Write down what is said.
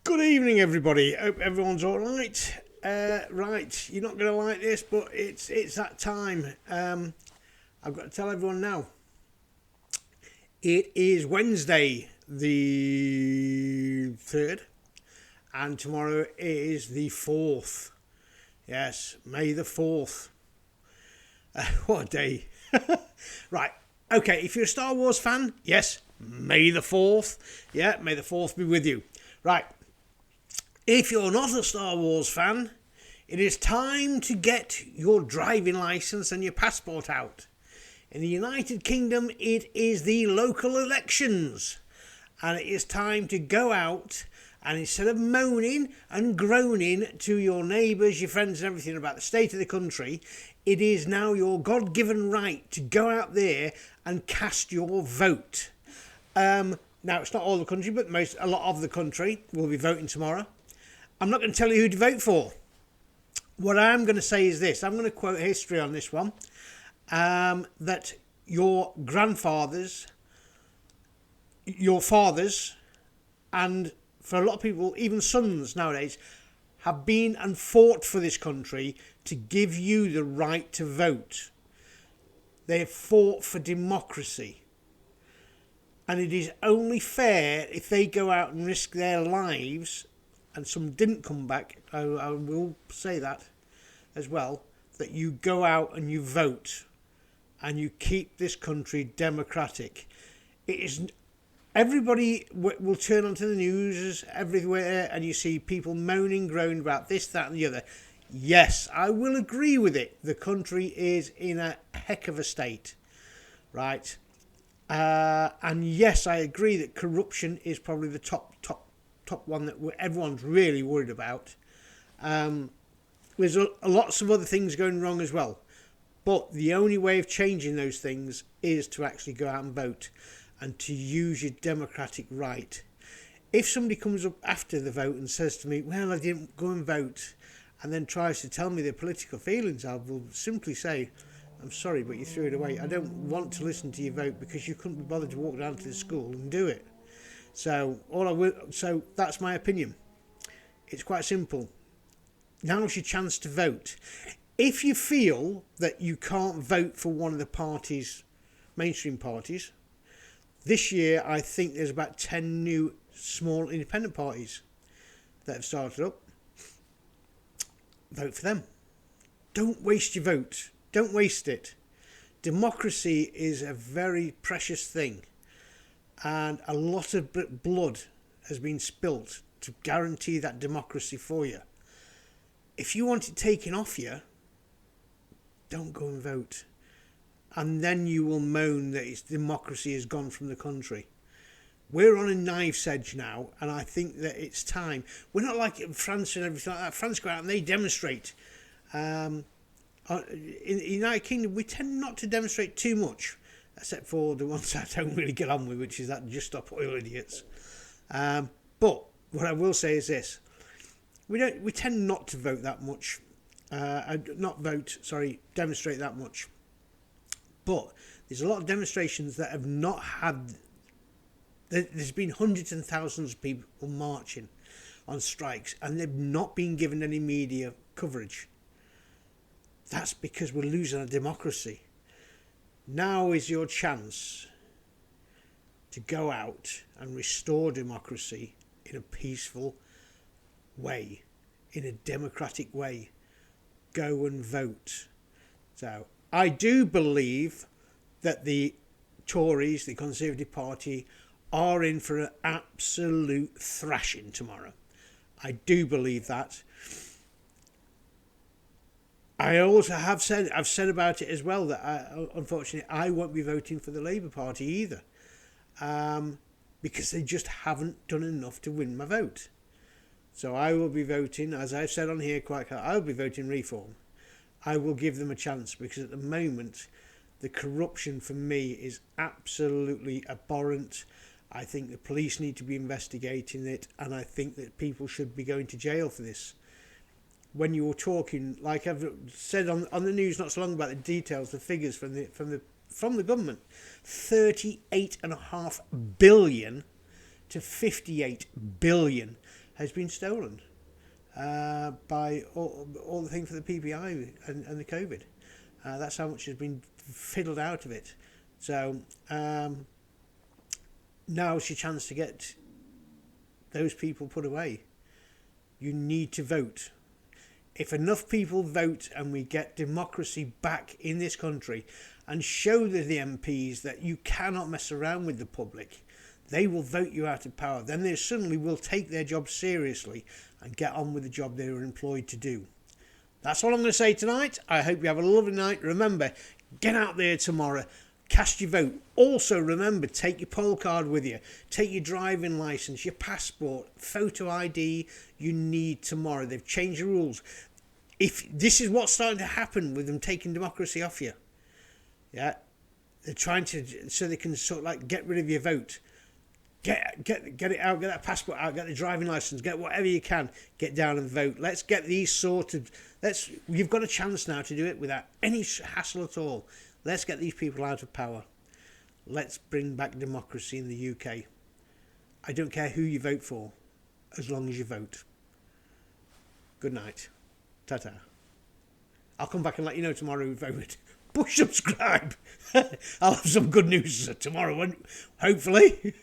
Good evening, everybody. Hope everyone's all right. Right, you're not going to like this, but it's that time. I've got to tell everyone now. It is Wednesday, the 3rd, and tomorrow is the 4th. Yes, May the 4th. What a day. Right, okay, if you're a Star Wars fan, yes, May the 4th. Yeah, May the 4th be with you. Right. If you're not a Star Wars fan, it is time to get your driving licence and your passport out. In the United Kingdom, it is the local elections. And it is time to go out and instead of moaning and groaning to your neighbours, your friends and everything about the state of the country, it is now your God-given right to go out there and cast your vote. Now, it's not all the country, but a lot of the country will be voting tomorrow. I'm not going to tell you who to vote for. What I'm going to say is this. I'm going to quote history on this one. That your grandfathers, your fathers, and for a lot of people, even sons nowadays, have been and fought for this country to give you the right to vote. They have fought for democracy. And it is only fair if they go out and risk their lives, and some didn't come back, I will say that as well, that you go out and you vote and you keep this country democratic. It is everybody will turn onto the news everywhere and you see people moaning, groaning about this, that and the other. Yes, I will agree with it. The country is in a heck of a state, right? And yes, I agree that corruption is probably the top one that everyone's really worried about. There's lots of other things going wrong as well. But the only way of changing those things is to actually go out and vote and to use your democratic right. If somebody comes up after the vote and says to me, well, I didn't go and vote, and then tries to tell me their political feelings, I will simply say, I'm sorry, but you threw it away. I don't want to listen to your vote because you couldn't be bothered to walk down to the school and do it. So that's my opinion. It's quite simple. Now's your chance to vote. If you feel that you can't vote for one of the parties, mainstream parties, this year I think there's about 10 new small independent parties that have started up. Vote for them. Don't waste your vote. Don't waste it. Democracy is a very precious thing. And a lot of blood has been spilt to guarantee that democracy for you. If you want it taken off you, don't go and vote. And then you will moan that its democracy has gone from the country. We're on a knife's edge now, and I think that it's time. We're not like France and everything like that. France go out and they demonstrate. In the United Kingdom, we tend not to demonstrate too much, except for the ones I don't really get on with, which is that Just Stop Oil idiots. But what I will say is this: we tend not to vote that much, demonstrate that much. But there's a lot of demonstrations that have not had. There's been hundreds and thousands of people marching on strikes, and they've not been given any media coverage. That's because we're losing our democracy. Now is your chance to go out and restore democracy in a peaceful way, in a democratic way. Go and vote. So, I do believe that the Tories, the Conservative Party, are in for an absolute thrashing tomorrow. I do believe that. I've said about it as well that unfortunately I won't be voting for the Labour Party either, because they just haven't done enough to win my vote. So I will be voting, as I've said on here quite clearly, I will be voting Reform. I will give them a chance because at the moment the corruption for me is absolutely abhorrent. I think the police need to be investigating it, and I think that people should be going to jail for this. When you were talking, like I've said on the news not so long about the details, the figures from the government, 38.5 billion to 58 billion. has been stolen by all the thing for the PPI and the COVID. That's how much has been fiddled out of it. So now's your chance to get those people put away. You need to vote. If enough people vote and we get democracy back in this country and show the MPs that you cannot mess around with the public, they will vote you out of power. Then they suddenly will take their job seriously and get on with the job they were employed to do. That's all I'm going to say tonight. I hope you have a lovely night. Remember, get out there tomorrow. Cast your vote. Also remember, take your poll card with you. Take your driving licence, your passport, photo ID you need tomorrow. They've changed the rules. If this is what's starting to happen with them taking democracy off you. Yeah. They're trying to, so they can sort of like get rid of your vote. Get it out, get that passport out, get the driving licence, get whatever you can, get down and vote. Let's get these sorted. You've got a chance now to do it without any hassle at all. Let's get these people out of power. Let's bring back democracy in the UK. I don't care who you vote for, as long as you vote. Good night. Ta-ta. I'll come back and let you know tomorrow who voted. Push subscribe. I'll have some good news tomorrow, hopefully.